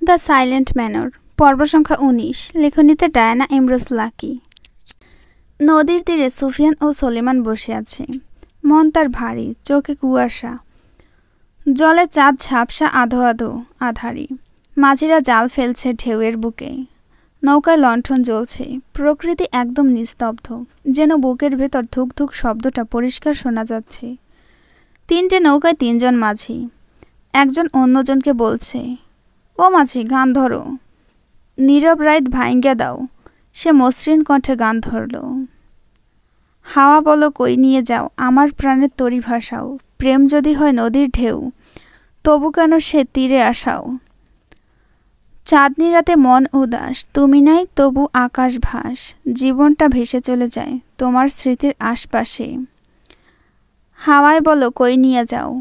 The silent manor, পর্ব সংখ্যা ১৯। লেখনীতে Diana Emroz lucky. নদীর তীরে সুফিয়ান ও সলিমান বসে আছে। মন তার ভারী, চোখে কুয়াশা। জলে চাঁদ ঝাপসা আধো আধো আধারি। মাঝিরা জাল ফেলছে ঢেউয়ের বুকে। নৌকায় লণ্ঠন জ্বলছে। প্রকৃতি একদম নিস্তব্ধ, যেন বুকের ভেতর ধুক ধুক শব্দটা পরিষ্কার শোনা যাচ্ছে। ৩টে নৌকায় ৩জন মাঝি। একজন অন্যজনকে বলছে, ও মাঝি, গান ধরো। নীরব রাইত ভাইঙ্গা দাও। সে মসৃণ কণ্ঠে গান ধরল। হাওয়া বলো কই নিয়ে যাও, আমার প্রাণের তরি ভাসাও। প্রেম যদি হয় নদীর ঢেউ, তবু কেন সে তীরে আসাও। চাঁদনি রাতে মন উদাস, তুমি নাই তবু আকাশ ভাস। জীবনটা ভেসে চলে যায় তোমার স্মৃতির আশপাশে। হাওয়ায় বলো কই নিয়ে যাও,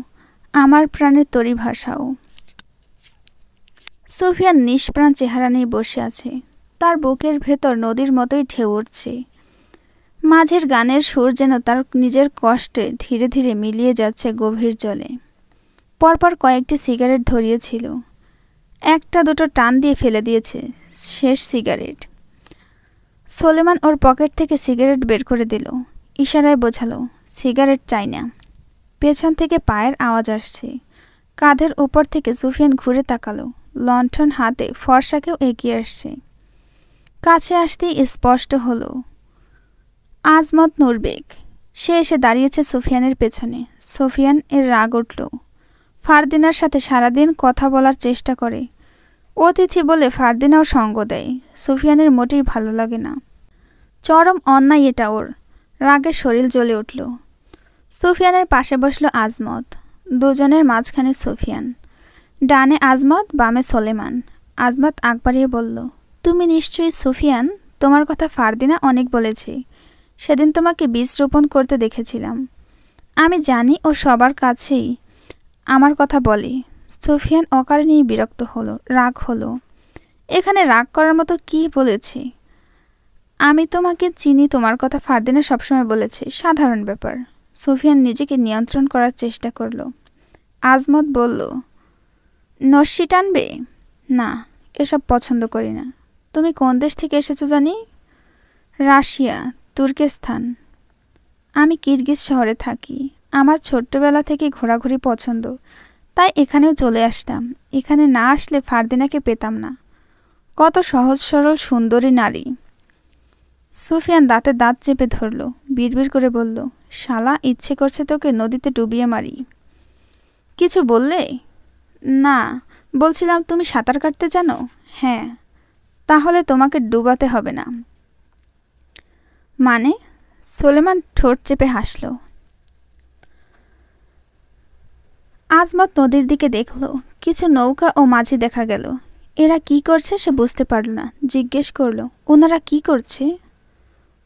আমার প্রাণের তরি ভাসাও। সুফিয়ান নিষ্প্রাণ চেহারা নিয়ে বসে আছে। তার বুকের ভেতর নদীর মতোই ঢেউ উঠছে। মাঝের গানের সুর যেন তার নিজের কষ্টে ধীরে ধীরে মিলিয়ে যাচ্ছে গভীর জলে। পরপর কয়েকটি সিগারেট ধরিয়েছিল। একটা দুটো টান দিয়ে ফেলে দিয়েছে শেষ সিগারেট। সলেমান ওর পকেট থেকে সিগারেট বের করে দিল। ইশারায় বোঝালো সিগারেট চাই না। পেছন থেকে পায়ের আওয়াজ আসছে। কাঁধের উপর থেকে সুফিয়ান ঘুরে তাকালো। লণ্ঠন হাতে ফর্সাকেও এগিয়ে আসছে। কাছে আসতেই স্পষ্ট হলো আজমত নুরবেগ। সে এসে দাঁড়িয়েছে সুফিয়ানের পেছনে। সুফিয়ান এর রাগ উঠল। ফারদিনার সাথে সারাদিন কথা বলার চেষ্টা করে। অতিথি বলে ফারদিনাও সঙ্গ দেয়। সুফিয়ানের মোটেই ভালো লাগে না। চরম অন্যায় এটা ওর। রাগে শরীর জ্বলে উঠল। সুফিয়ানের পাশে বসল আজমত। দুজনের মাঝখানে সুফিয়ান। ডানে আজমত, বামে সলেমান। আজমত আগ বাড়িয়ে বলল, তুমি নিশ্চয়ই সুফিয়ান? তোমার কথা ফারদিনা অনেক বলেছে। সেদিন তোমাকে বীজ রোপণ করতে দেখেছিলাম। আমি জানি ও সবার কাছেই আমার কথা বলে। সুফিয়ান অকারণেই বিরক্ত হলো, রাগ হলো। এখানে রাগ করার মতো কি বলেছে? আমি তোমাকে চিনি, তোমার কথা ফারদিনা সবসময় বলেছে, সাধারণ ব্যাপার। সুফিয়ান নিজেকে নিয়ন্ত্রণ করার চেষ্টা করল। আজমত বলল, নস্যি টানবে? না, এসব পছন্দ করি না। তুমি কোন দেশ থেকে এসেছো জানি? রাশিয়া, তুর্কিস্তান। আমি কিরগিজ শহরে থাকি। আমার ছোট্টবেলা থেকে ঘোরাঘুরি পছন্দ, তাই এখানেও চলে আসলাম। এখানে না আসলে ফারদিনাকে পেতাম না। কত সহজ সরল সুন্দরী নারী। সুফিয়ান দাঁতে দাঁত চেপে ধরল। বিড়বিড় করে বলল, শালা, ইচ্ছে করছে তোকে নদীতে ডুবিয়ে মারি। কিছু বললে? না, বলছিলাম তুমি সাঁতার কাটতে জানো? হ্যাঁ। তাহলে তোমাকে ডুবাতে হবে না। মানে? সলেমান ঠোঁট চেপে হাসল। আজমত নদীর দিকে দেখল। কিছু নৌকা ও মাঝি দেখা গেল। এরা কি করছে সে বুঝতে পারল না। জিজ্ঞেস করল, ওনারা কি করছে?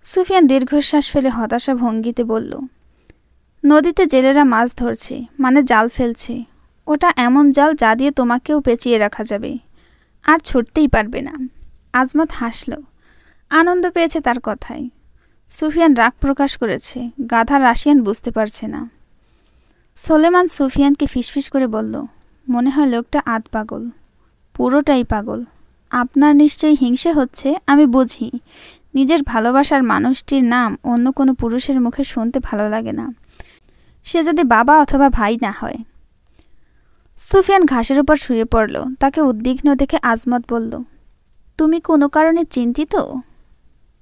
সুফিয়ান দীর্ঘশ্বাস ফেলে হতাশা ভঙ্গিতে বলল, নদীতে জেলেরা মাছ ধরছে, মানে জাল ফেলছে। ওটা এমন জাল যা দিয়ে তোমাকেও পেঁচিয়ে রাখা যাবে, আর ছুটতেই পারবে না। আজমত হাসল। আনন্দ পেয়েছে তার কথায়। সুফিয়ান রাগ প্রকাশ করেছে। গাধা রাশিয়ান বুঝতে পারছে না। সলেমান সুফিয়ানকে ফিসফিস করে বলল, মনে হয় লোকটা আধ পাগল। পুরোটাই পাগল। আপনার নিশ্চয়ই হিংসে হচ্ছে, আমি বুঝি। নিজের ভালোবাসার মানুষটির নাম অন্য কোনো পুরুষের মুখে শুনতে ভালো লাগে না, সে যদি বাবা অথবা ভাই না হয়। সুফিয়ান ঘাসের উপর শুয়ে পড়ল। তাকে উদ্বিগ্ন দেখে আজমত বলল, তুমি কোনো কারণে চিন্তিত?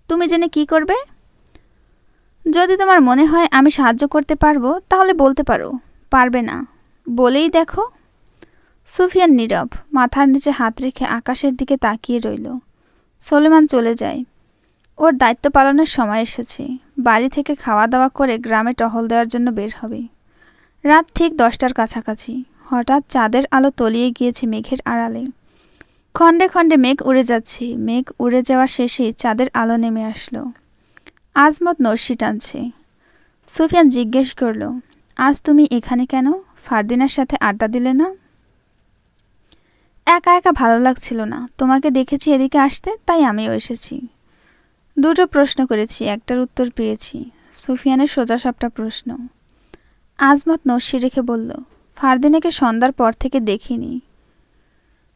তুমি জেনে কি করবে? যদি তোমার মনে হয় আমি সাহায্য করতে পারবো তাহলে বলতে পারো। পারবে না? বলেই দেখো। সুফিয়ান নীরব, মাথার নিচে হাত রেখে আকাশের দিকে তাকিয়ে রইল। সলেমান চলে যায়। ওর দায়িত্ব পালনের সময় এসেছে। বাড়ি থেকে খাওয়া দাওয়া করে গ্রামে টহল দেওয়ার জন্য বের হবে। রাত ঠিক 10টার কাছাকাছি। হঠাৎ চাঁদের আলো তলিয়ে গিয়েছে মেঘের আড়ালে। খণ্ডে খণ্ডে মেঘ উড়ে যাচ্ছে। মেঘ উড়ে যাওয়া শেষেই চাঁদের আলো নেমে আসলো। আজমত নস্যি টানছে। সুফিয়ান জিজ্ঞেস করল, আজ তুমি এখানে কেন? ফারদিনার সাথে আড্ডা দিলে না? একা একা ভালো লাগছিল না। তোমাকে দেখেছি এদিকে আসতে, তাই আমিও এসেছি। দুটো প্রশ্ন করেছি, একটার উত্তর পেয়েছি। সুফিয়ানের সোজাসাপটা প্রশ্ন। আজমত নস্যি রেখে বলল, ফারদিনাকে সন্ধ্যার পর থেকে দেখিনি।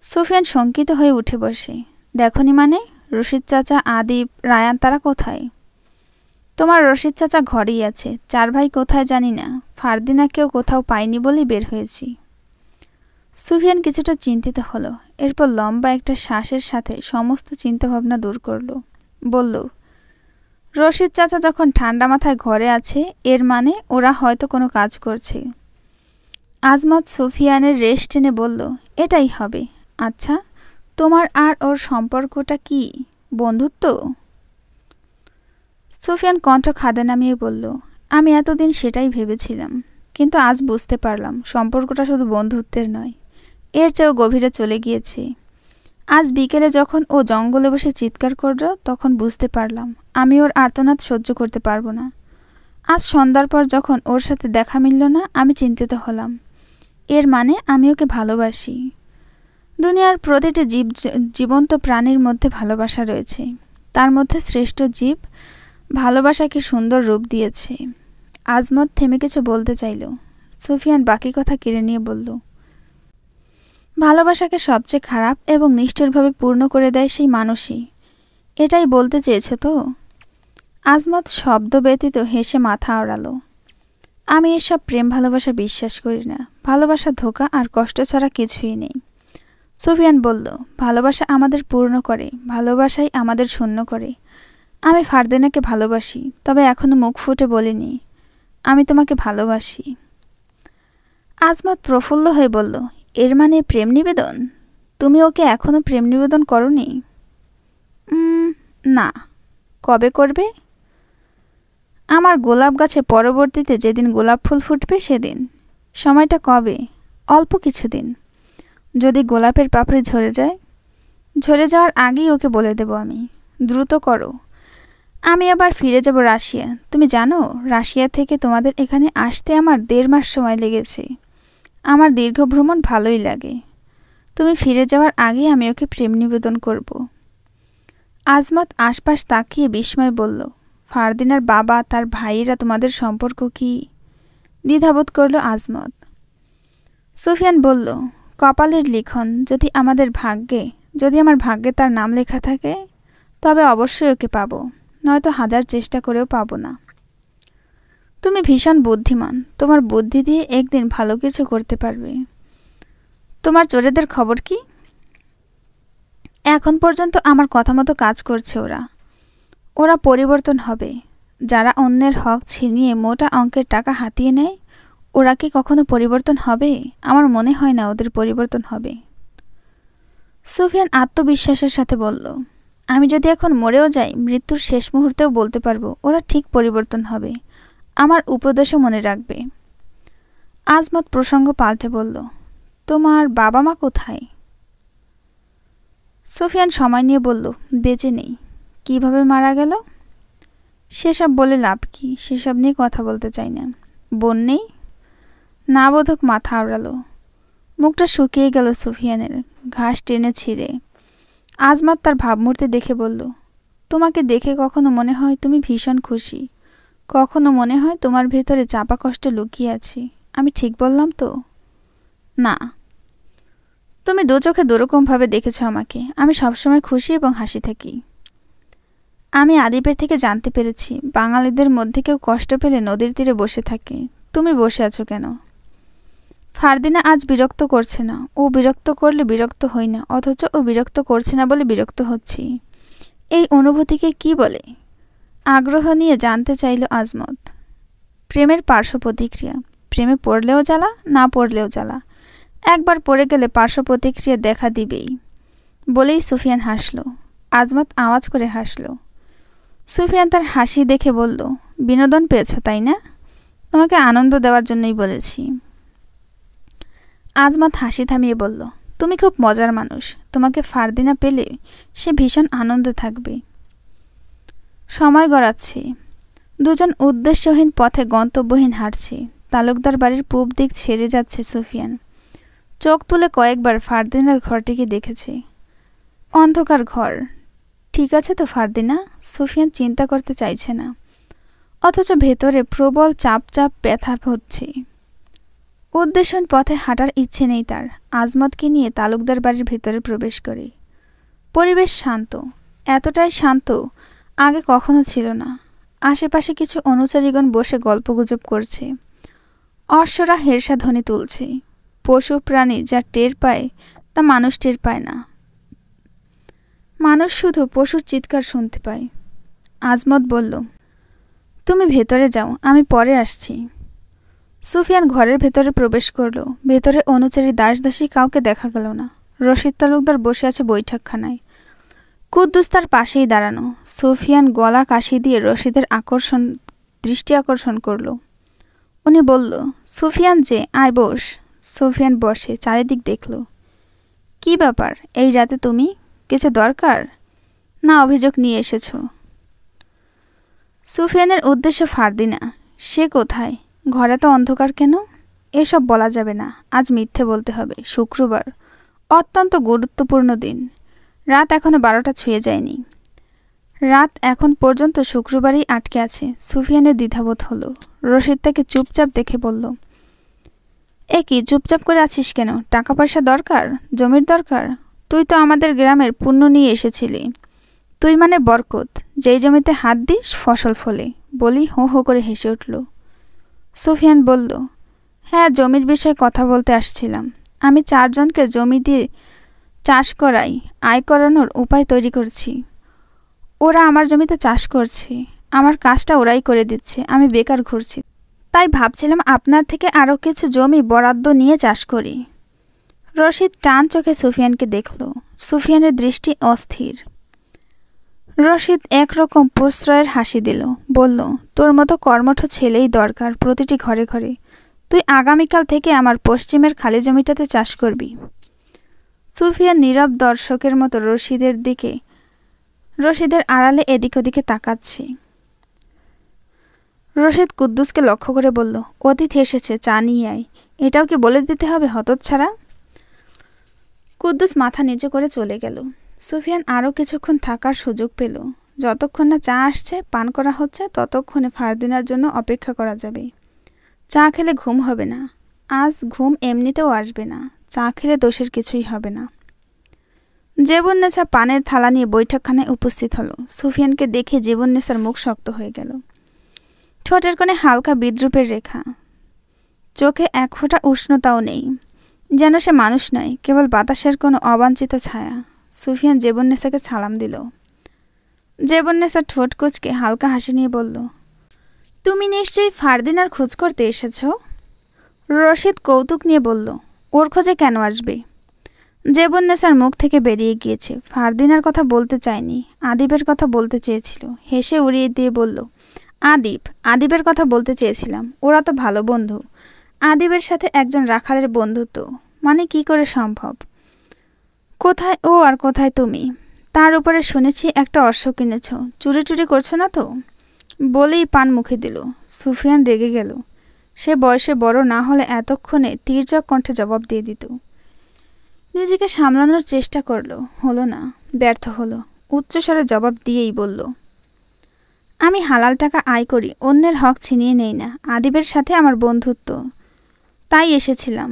সুফিয়ান শঙ্কিত হয়ে উঠে বসে। দেখনি মানে? রশিদ চাচা, আদিব, রায়ান তারা কোথায়? তোমার রশিদ চাচা ঘরেই আছে। 4 ভাই কোথায় জানি না। ফারদিনাকেও কোথাও পাইনি বলেই বের হয়েছি। সুফিয়ান কিছুটা চিন্তিত হলো। এরপর লম্বা একটা শ্বাসের সাথে সমস্ত চিন্তাভাবনা দূর করল। বলল, রশিদ চাচা যখন ঠান্ডা মাথায় ঘরে আছে, এর মানে ওরা হয়তো কোনো কাজ করছে। আজমত সুফিয়ানের রেশ টেনে বলল, এটাই হবে। আচ্ছা, তোমার আর ওর সম্পর্কটা কি? বন্ধুত্ব? সুফিয়ান কণ্ঠ খাদে নামিয়ে বলল, আমি এতদিন সেটাই ভেবেছিলাম, কিন্তু আজ বুঝতে পারলাম সম্পর্কটা শুধু বন্ধুত্বের নয়, এর চেয়েও গভীরে চলে গিয়েছে। আজ বিকেলে যখন ও জঙ্গলে বসে চিৎকার করল, তখন বুঝতে পারলাম আমি ওর আর্তনাদ সহ্য করতে পারবো না। আজ সন্ধ্যার পর যখন ওর সাথে দেখা মিলল না, আমি চিন্তিত হলাম। এর মানে আমি ওকে ভালোবাসি। দুনিয়ার প্রতিটি জীবন্ত প্রাণীর মধ্যে ভালোবাসা রয়েছে। তার মধ্যে শ্রেষ্ঠ জীব ভালোবাসাকে সুন্দর রূপ দিয়েছে। আজমত থেমে কিছু বলতে চাইল। সুফিয়ান বাকি কথা কেড়ে নিয়ে বলল, ভালোবাসাকে সবচেয়ে খারাপ এবং নিষ্ঠুরভাবে পূর্ণ করে দেয় সেই মানুষই। এটাই বলতে চেয়েছ তো? আজমত শব্দ ব্যতীত হেসে মাথা আওড়ালো। আমি এসব প্রেম ভালোবাসা বিশ্বাস করি না। ভালোবাসা ধোঁকা আর কষ্ট ছাড়া কিছুই নেই। সুফিয়ান বলল, ভালোবাসা আমাদের পূর্ণ করে, ভালোবাসাই আমাদের শূন্য করে। আমি ফারদিনাকে ভালোবাসি, তবে এখনো মুখ ফুটে বলিনি আমি তোমাকে ভালোবাসি। আজমত প্রফুল্ল হয়ে বলল, এর মানে প্রেম নিবেদন? তুমি ওকে এখনো প্রেম নিবেদন করনি? না। কবে করবে? আমার গোলাপ গাছে পরবর্তীতে যেদিন গোলাপ ফুল ফুটবে সেদিন। সময়টা কবে? অল্প কিছুদিন। যদি গোলাপের পাপড়ি ঝরে যায়? ঝরে যাওয়ার আগেই ওকে বলে দেব আমি। দ্রুত করো। আমি আবার ফিরে যাব রাশিয়া। তুমি জানো, রাশিয়া থেকে তোমাদের এখানে আসতে আমার 1.5 মাস সময় লেগেছে। আমার দীর্ঘ ভ্রমণ ভালোই লাগে। তুমি ফিরে যাওয়ার আগেই আমি ওকে প্রেম নিবেদন করব। আজমত আশপাশ তাকিয়ে বিস্ময় বলল, ফারদিনার বাবা, তার ভাইয়েরা, তোমাদের সম্পর্ক কি? দ্বিধাবোধ করল আজমত। সুফিয়ান বলল, কপালের লিখন। যদি আমার ভাগ্যে তার নাম লেখা থাকে, তবে অবশ্যই ওকে পাবো, নয়তো 1000 চেষ্টা করেও পাবো না। তুমি ভীষণ বুদ্ধিমান। তোমার বুদ্ধি দিয়ে একদিন ভালো কিছু করতে পারবে। তোমার চোরেদের খবর কি? এখন পর্যন্ত আমার কথা মতো কাজ করছে ওরা পরিবর্তন হবে। যারা অন্যের হক ছিনিয়ে মোটা অঙ্কের টাকা হাতিয়ে নেয়, ওরা কি কখনো পরিবর্তন হবে? আমার মনে হয় না ওদের পরিবর্তন হবে। সুফিয়ান আত্মবিশ্বাসের সাথে বলল, আমি যদি এখন মরেও যাই, মৃত্যুর শেষ মুহূর্তেও বলতে পারবো ওরা ঠিক পরিবর্তন হবে। আমার উপদেশও মনে রাখবে। আজমত প্রসঙ্গ পাল্টে বলল, তোমার বাবা মা কোথায়? সুফিয়ান সময় নিয়ে বলল, বেঁচে নেই। কিভাবে মারা গেল? সেসব বলে লাভ কি? সেসব নিয়ে কথা বলতে চাই না। বোন নেই? না বোধক মাথা আওড়ালো। মুখটা শুকিয়ে গেল সুফিয়ানের, ঘাস টেনে ছিঁড়ে। আজমত তার ভাবমূর্তি দেখে বলল, তোমাকে দেখে কখনো মনে হয় তুমি ভীষণ খুশি, কখনো মনে হয় তোমার ভেতরে চাপা কষ্ট লুকিয়ে আছে। আমি ঠিক বললাম তো? না, তুমি দু চোখে দুরকমভাবে দেখেছ আমাকে। আমি সবসময় খুশি এবং হাসি থাকি। আমি আদিবের থেকে জানতে পেরেছি, বাঙালিদের মধ্যে কেউ কষ্ট পেলে নদীর তীরে বসে থাকে। তুমি বসে আছো কেন? ফারদিনা আজ বিরক্ত করছে না। ও বিরক্ত করলে বিরক্ত হই না, অথচ ও বিরক্ত করছে না বলে বিরক্ত হচ্ছি। এই অনুভূতিকে কি বলে? আগ্রহ নিয়ে জানতে চাইল আজমত। প্রেমের পার্শ্ব প্রতিক্রিয়া। প্রেমে পড়লেও জ্বালা, না পড়লেও জ্বালা। একবার পড়ে গেলে পার্শ্ব প্রতিক্রিয়া দেখা দিবেই বলেই সুফিয়ান হাসল। আজমত আওয়াজ করে হাসল। সুফিয়ান তার হাসি দেখে বলল, বিনোদন পেয়েছ তাই না? তোমাকে আনন্দ দেওয়ার জন্যই বলেছি। আজমত হাসি থামিয়ে বলল, তুমি খুব মজার মানুষ। তোমাকে ফারদিনা পেলে সে ভীষণ আনন্দে থাকবে। সময় গড়াচ্ছে। দুজন উদ্দেশ্যহীন পথে গন্তব্যহীন হাঁটছে। তালুকদার বাড়ির পূব দিক ছেড়ে যাচ্ছে সুফিয়ান। চোখ তুলে কয়েকবার ফারদিনার ঘরটিকে দেখেছে। অন্ধকার ঘর। ঠিক আছে তো ফারদিনা? সুফিয়ান চিন্তা করতে চাইছে না, অথচ ভেতরে প্রবল চাপ চাপ ব্যথা হচ্ছে। উদ্দেশ্যহীন পথে হাঁটার ইচ্ছে নেই তার। আজমতকে নিয়ে তালুকদার বাড়ির ভেতরে প্রবেশ করে। পরিবেশ শান্ত, এতটাই শান্ত আগে কখনো ছিল না। আশেপাশে কিছু অনুচারীগণ বসে গল্পগুজব করছে। অশ্বরা হেরসা ধ্বনি তুলছে। পশু প্রাণী যা টের পায় তা মানুষ টের পায় না। মানুষ শুধু পশুর চিৎকার শুনতে পায়। আজমত বলল, তুমি ভেতরে যাও, আমি পরে আসছি। সুফিয়ান ঘরের ভেতরে প্রবেশ করল। ভেতরে অনুচারী দাসদাসী কাউকে দেখা গেল না। রশিদ তালুকদার বসে আছে বৈঠকখানায়। কুদ্দুস তার পাশেই দাঁড়ানো। সুফিয়ান গলা কাশি দিয়ে রশিদের দৃষ্টি আকর্ষণ করল। উনি বলল, সুফিয়ান যে, আয় বস। সুফিয়ান বসে চারিদিক দেখল। কি ব্যাপার এই রাতে তুমি? কিছু দরকার? না অভিযোগ নিয়ে এসেছ? সুফিয়ানের উদ্দেশ্য ফারদিনা। সে কোথায়? ঘরে তো অন্ধকার কেন? এসব বলা যাবে না, আজ মিথ্যে বলতে হবে। শুক্রবার, অত্যন্ত গুরুত্বপূর্ণ দিন। রাত এখনো 12টা ছুঁয়ে যায়নি। রাত এখন পর্যন্ত শুক্রবারই আটকে আছে। সুফিয়ানের দ্বিধাবোধ হলো। রশিদ তাকে চুপচাপ দেখে বলল, এ কি চুপচাপ করে আছিস কেন? টাকা পয়সা দরকার? জমির দরকার? তুই তো আমাদের গ্রামের পুণ্য নিয়ে এসেছিলি। তুই মানে বরকত, যেই জমিতে হাত দিস ফসল ফলে। বলি হো হো করে হেসে উঠল। সুফিয়ান বলল, হ্যাঁ, জমির বিষয়ে কথা বলতে আসছিলাম। আমি 4 জনকে জমি দিয়ে চাষ করাই, আয় করানোর উপায় তৈরি করছি। ওরা আমার জমিতে চাষ করছে, আমার কাজটা ওরাই করে দিচ্ছে, আমি বেকার ঘুরছি। তাই ভাবছিলাম আপনার থেকে আরও কিছু জমি বরাদ্দ নিয়ে চাষ করি। রশিদ টান চোখে সুফিয়ানকে দেখল। সুফিয়ানের দৃষ্টি অস্থির। রশিদ একরকম প্রশ্রয়ের হাসি দিল। বলল, তোর মতো কর্মঠ ছেলেই দরকার প্রতিটি ঘরে ঘরে। তুই আগামীকাল থেকে আমার পশ্চিমের খালি জমিটাতে চাষ করবি। সুফিয়ান নীরব দর্শকের মতো রশিদের আড়ালে এদিক ওদিকে তাকাচ্ছে। রশিদ কুদ্দুসকে লক্ষ্য করে বলল, অতিথি এসেছে, চা নিয়ে আয়। এটাও কি বলে দিতে হবে হতচ্ছাড়া? কুদ্দুস মাথা নিচু করে চলে গেল। সুফিয়ান আরও কিছুক্ষণ থাকার সুযোগ পেল। যতক্ষণ না চা আসছে, পান করা হচ্ছে, ততক্ষণে ফারদিনার জন্য অপেক্ষা করা যাবে। চা খেলে ঘুম হবে না। আজ ঘুম এমনিতেও আসবে না। চা খেলে দোষের কিছুই হবে না। জেবুন্নেসা পানের থালা নিয়ে বৈঠকখানায় উপস্থিত হলো। সুফিয়ানকে দেখে জেবুন্নেসার মুখ শক্ত হয়ে গেল। ঠোঁটের কোণে হালকা বিদ্রুপের রেখা। চোখে এক ফোঁটা উষ্ণতাও নেই। যেন সে মানুষ নয়, কেবল বাতাসের কোনো অবাঞ্ছিত ছায়া। সুফিয়ান জেবুন্নেসাকে সালাম দিল। জেবুন্নেসা ঠোঁট কুঁচকে হালকা হাসি নিয়ে বলল, তুমি নিশ্চয়ই ফারদিনার খোঁজ করতে এসেছ? রশিদ কৌতুক নিয়ে বলল, ওর খোঁজে কেন আসবে? জেবুন্নেসার মুখ থেকে বেরিয়ে গিয়েছে। ফারদিনার কথা বলতে চায়নি, আদিবের কথা বলতে চেয়েছিল। হেসে উড়িয়ে দিয়ে বলল, আদিবের কথা বলতে চেয়েছিলাম। ওরা তো ভালো বন্ধু। আদিবের সাথে একজন রাখালের বন্ধুত্ব মানে কি করে সম্ভব? কোথায় ও আর কোথায় তুমি? তার উপরে শুনেছি একটা অশ্ব কিনেছ। চুরি টুরি করছো না তো? বলেই পান মুখে দিল। সুফিয়ান রেগে গেল। সে বয়সে বড় না হলে এতক্ষণে তীর্যক কণ্ঠে জবাব দিয়ে দিত। নিজেকে সামলানোর চেষ্টা করল, হলো না, ব্যর্থ হলো। উচ্চস্বরে জবাব দিয়েই বলল, আমি হালাল টাকা আয় করি, অন্যের হক ছিনিয়ে নেই না। আদিবের সাথে আমার বন্ধুত্ব, তাই এসেছিলাম।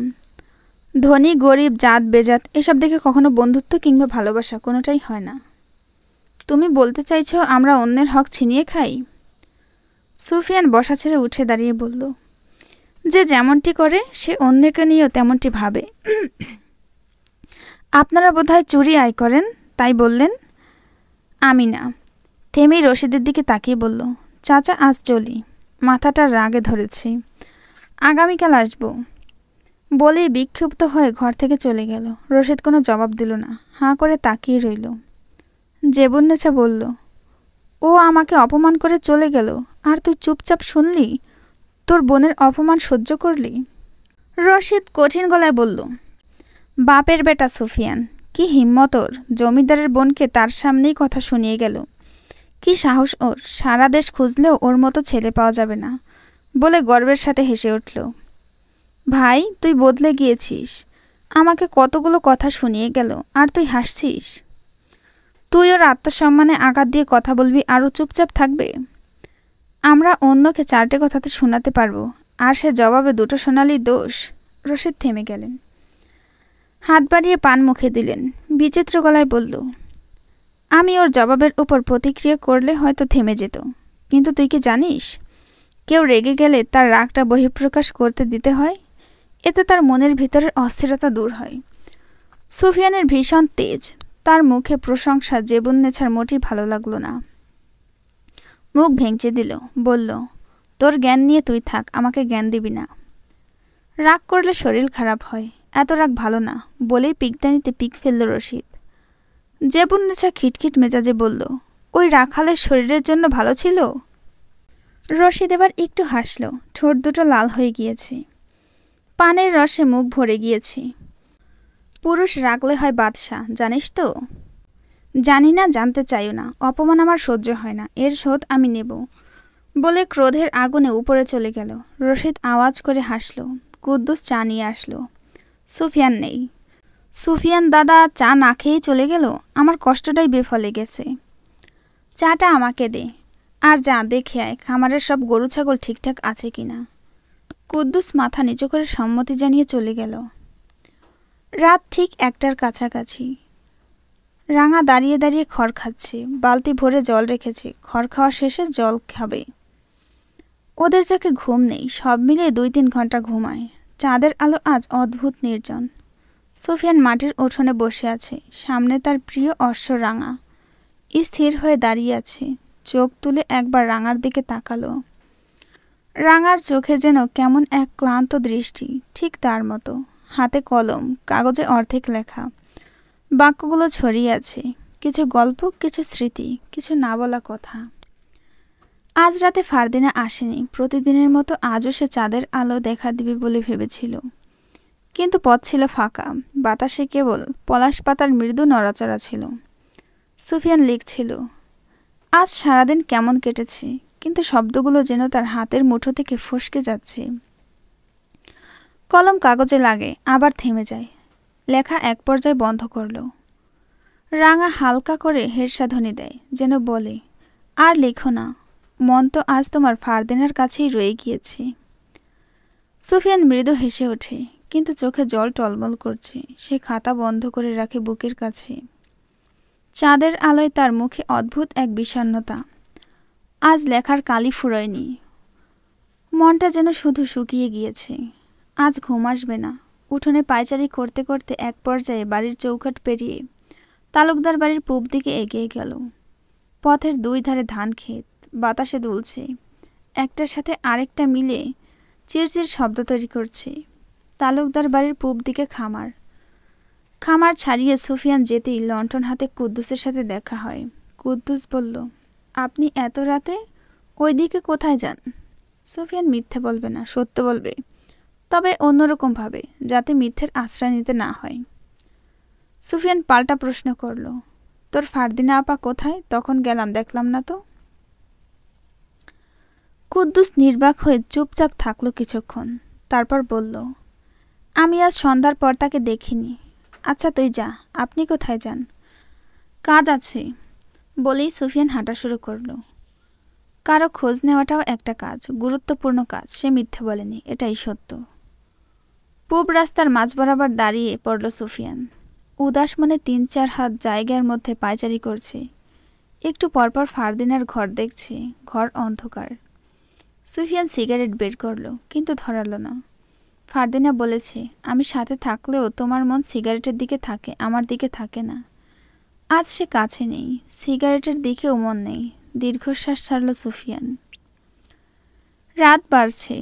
ধনী গরিব জাত বেজাত এসব দেখে কখনো বন্ধুত্ব কিংবা ভালোবাসা কোনোটাই হয় না। তুমি বলতে চাইছো আমরা অন্যের হক ছিনিয়ে খাই? সুফিয়ান বসা ছেড়ে উঠে দাঁড়িয়ে বলল, যে যেমনটি করে সে অন্যকে নিয়েও তেমনটি ভাবে। আপনারা বোধহয় চুরি আয় করেন, তাই বললেন? আমি না। থেমেই রশিদের দিকে তাকিয়ে বলল, চাচা আজ চলি, মাথাটা রাগে ধরেছে, আগামীকাল আসবো। বলেই বিক্ষুব্ধ হয়ে ঘর থেকে চলে গেল। রশিদ কোনো জবাব দিল না, হাঁ করে তাকিয়ে রইল। জেবুন্নেসা বলল, ও আমাকে অপমান করে চলে গেল, আর তুই চুপচাপ শুনলি? তোর বোনের অপমান সহ্য করলি? রশিদ কঠিন গলায় বলল, বাপের বেটা সুফিয়ান, কি হিম্মত ওর! জমিদারের বোনকে তার সামনেই কথা শুনিয়ে গেল। কি সাহস ওর! সারা দেশ খুঁজলেও ওর মতো ছেলে পাওয়া যাবে না বলে গর্বের সাথে হেসে উঠল। ভাই, তুই বদলে গিয়েছিস। আমাকে কতগুলো কথা শুনিয়ে গেল, আর তুই হাসছিস? তুই ওর আত্মসম্মানে আঘাত দিয়ে কথা বলবি আর ও চুপচাপ থাকবে? আমরা অন্যকে 4টে কথাতে শোনাতে পারবো, আর সে জবাবে 2টো শোনালেই দোষ। রশিদ থেমে গেলেন, হাত বাড়িয়ে পান মুখে দিলেন। বিচিত্র গলায় বলল, আমি ওর জবাবের উপর প্রতিক্রিয়া করলে হয়তো থেমে যেত, কিন্তু তুই কি জানিস, কেউ রেগে গেলে তার রাগটা বহিঃপ্রকাশ করতে দিতে হয়, এতে তার মনের ভিতরের অস্থিরতা দূর হয়। সুফিয়ানের ভীষণ তেজ, তার মুখে প্রশংসা জেবুন্নেছার মোটেই ভালো লাগলো না। মুখ ভেঙচে দিল, বলল, তোর জ্ঞান নিয়ে তুই থাক, আমাকে জ্ঞান দিবি না। রাগ করলে শরীর খারাপ হয়, এত রাগ ভালো না, বলেই পিকদানিতে পিক ফেলল রশিদ। জেবুন্নেছা খিটখিট মেজাজে বলল, ওই রাখালের শরীরের জন্য ভালো ছিল? রশিদ এবার একটু হাসল, ঠোঁট দুটো লাল হয়ে গিয়েছে, পানের রসে মুখ ভরে গিয়েছে। পুরুষ রাগলে হয় বাদশা, জানিস তো? জানি না, জানতে চাইও না, অপমান আমার সহ্য হয় না, এর শোধ আমি নেব, বলে ক্রোধের আগুনে উপরে চলে গেল। রশিদ আওয়াজ করে হাসল। কুদ্দুস চা নিয়ে আসলো। সুফিয়ান নেই। সুফিয়ান দাদা চা না খেয়েই চলে গেল, আমার কষ্টটাই বেফলে গেছে। চাটা আমাকে দে, আর যা দেখে আয় খামারের সব গরু ছাগল ঠিকঠাক আছে কিনা। কুদ্দুস মাথা নিচু করে সম্মতি জানিয়ে চলে গেল। রাত ঠিক 1টার কাছাকাছি। রাঙা দাঁড়িয়ে দাঁড়িয়ে খড় খাচ্ছে, বালতি ভরে জল রেখেছে, খড় খাওয়া শেষে জল খাবে। ওদের চোখে ঘুম নেই, সব মিলিয়ে 2-3 ঘন্টা ঘুমায়। চাঁদের আলো আজ অদ্ভুত নির্জন। সুফিয়ান মাটির উঠোনে বসে আছে, সামনে তার প্রিয় অশ্ব রাঙা স্থির হয়ে দাঁড়িয়ে আছে। চোখ তুলে একবার রাঙার দিকে তাকালো। রাঙার চোখে যেন কেমন এক ক্লান্ত দৃষ্টি, ঠিক তার মতো। হাতে কলম, কাগজে অর্ধেক লেখা, বাক্যগুলো ছড়িয়ে আছে, কিছু গল্প, কিছু স্মৃতি, কিছু না বলা কথা। আজ রাতে ফারদিনা আসেনি। প্রতিদিনের মতো আজও সে চাঁদের আলো দেখা দিবে বলে ভেবেছিল, কিন্তু পথ ছিল ফাঁকা, বাতাসে কেবল পলাশ পাতার মৃদু নড়াচড়া ছিল। সুফিয়ান লিখছিল, আজ সারাদিন কেমন কেটেছে, কিন্তু শব্দগুলো যেন তার হাতের মুঠো থেকে ফসকে যাচ্ছে। কলম কাগজে লাগে, আবার থেমে যায়। লেখা এক পর্যায়ে বন্ধ করল। রাঙা হালকা করে হের্ষাধ্বনি দেয়, যেন বলে, আর লেখো না, মন তো আজ তোমার ফারদিনার কাছেই রয়ে গিয়েছে। সুফিয়ান মৃদু হেসে ওঠে, কিন্তু চোখে জল টলমল করছে। সে খাতা বন্ধ করে রাখে বুকের কাছে। চাঁদের আলোয় তার মুখে অদ্ভুত এক বিষণ্ণতা। আজ লেখার কালি ফুরোয়নি, মনটা যেন শুধু শুকিয়ে গিয়েছে। আজ ঘুম আসবে না। উঠোনে পায়চারি করতে করতে এক পর্যায়ে বাড়ির চৌকাঠ পেরিয়ে তালুকদার বাড়ির পূব দিকে এগিয়ে গেল। পথের 2 ধারে ধান ক্ষেত, বাতাসে দুলছে, একটার সাথে আরেকটা মিলে চিরচির শব্দ তৈরি করছে। তালুকদার বাড়ির পূব দিকে খামার। খামার ছাড়িয়ে সুফিয়ান যেতেই লণ্ঠন হাতে কুদ্দুসের সাথে দেখা হয়। কুদ্দুস বলল, আপনি এত রাতে ওই দিকে কোথায় যান? সুফিয়ান মিথ্যে বলবে না, সত্য বলবে, তবে অন্যরকমভাবে, যাতে মিথ্যের আশ্রয় নিতে না হয়। সুফিয়ান পাল্টা প্রশ্ন করল, তোর ফারদিনা আপা কোথায়? তখন গেলাম, দেখলাম না তো। কুদ্দুস নির্বাক হয়ে চুপচাপ থাকলো কিছুক্ষণ, তারপর বলল, আমি আজ সন্ধ্যার পর তাকে দেখিনি। আচ্ছা তুই যা, আপনি কোথায় যান? কাজ আছে, বলেই সুফিয়ান হাঁটা শুরু করল। কারো খোঁজ নেওয়াটাও একটা কাজ, গুরুত্বপূর্ণ কাজ। সে মিথ্যে বলেনি, এটাই সত্য। পূব রাস্তার মাঝ বরাবর দাঁড়িয়ে পড়ল সুফিয়ান। উদাস মনে 3-4 হাত জায়গার মধ্যে পায়চারি করছে। একটু পরপর ফারদিনার ঘর দেখছে, ঘর অন্ধকার। সুফিয়ান সিগারেট বের করল, কিন্তু ধরালো না। ফারদিনা বলেছে, আমি সাথে থাকলেও তোমার মন সিগারেটের দিকে থাকে, আমার দিকে থাকে না। আজ সে কাছে নেই, সিগারেটের দিকেও মন নেই। দীর্ঘশ্বাস ছাড়ল সুফিয়ান। রাত বাড়ছে।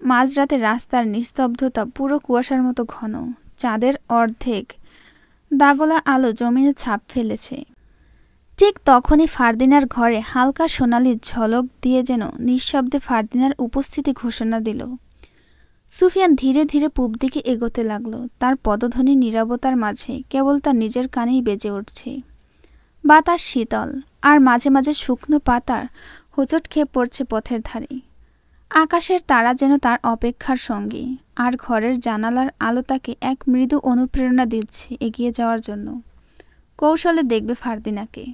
মাঝরাতে রাস্তার নিস্তব্ধতা পুরো কুয়াশার মতো ঘন। চাঁদের অর্ধেক দাগলা আলো জমিনে ছাপ ফেলেছে। ঠিক তখনই ফারদিনার ঘরে হালকা সোনালি ঝলক দিয়ে যেন নিঃশব্দে ফারদিনার উপস্থিতি ঘোষণা দিল। সুফিয়ান ধীরে ধীরে পূব দিকে এগোতে লাগল। তার পদধ্বনি নীরবতার মাঝে কেবল তার নিজের কানেই বেজে উঠছে। বাতাস শীতল, আর মাঝে মাঝে শুকনো পাতার হোঁচট খেয়ে পড়ছে পথের ধারে। আকাশের তারা যেন তার অপেক্ষার সঙ্গী, আর ঘরের জানালার আলো তাকে এক মৃদু অনুপ্রেরণা দিচ্ছে এগিয়ে যাওয়ার জন্য। কৌশলে দেখবে ফারদিনাকে।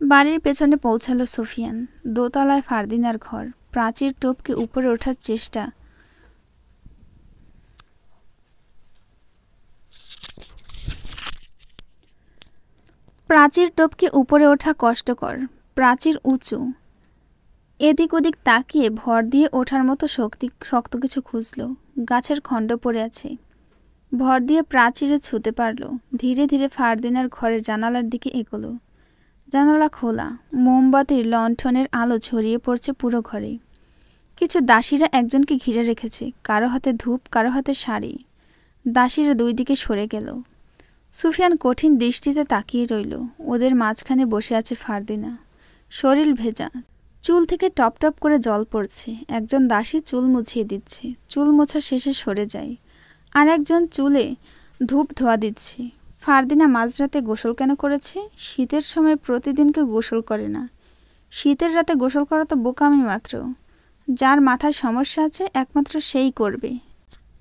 বাড়ির পেছনে পৌঁছালো সুফিয়ান। দোতলায় ফারদিনার ঘর। প্রাচীর টপকে উপরে ওঠার চেষ্টা। প্রাচীর টপকে উপরে ওঠা কষ্টকর। প্রাচীর উঁচু। এদিক ওদিক তাকিয়ে ভর দিয়ে ওঠার মতো শক্ত কিছু খুঁজল। গাছের খণ্ড পড়ে আছে। ভর দিয়ে প্রাচীরে ছুঁতে পারল। ধীরে ধীরে ফারদিনার ঘরের জানালার দিকে এগোলো। জানালা খোলা। মোমবাতির লণ্ঠনের আলো ছড়িয়ে পড়ছে পুরো ঘরে। কিছু দাসীরা একজনকে ঘিরে রেখেছে, কারো হাতে ধূপ, কারো হাতে শাড়ি। দাসীরা দুই দিকে সরে গেল। সুফিয়ান কঠিন দৃষ্টিতে তাকিয়ে রইল। ওদের মাঝখানে বসে আছে ফারদিনা। শরীর ভেজা, চুল থেকে টপ টপ করে জল পড়ছে। একজন দাসী চুল মুছিয়ে দিচ্ছে। চুল মোছা শেষে সরে যায়। আর একজন চুলে ধূপ ধোয়া দিচ্ছে। ফারদিনা মাঝরাতে গোসল কেন করেছে? শীতের সময় প্রতিদিন কেউ গোসল করে না। শীতের রাতে গোসল করা তো বোকামি মাত্র। যার মাথায় সমস্যা আছে একমাত্র সেই করবে।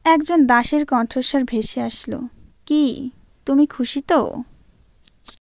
একজন দাসের কণ্ঠস্বর ভেসে আসলো, কি তুমি খুশি তো?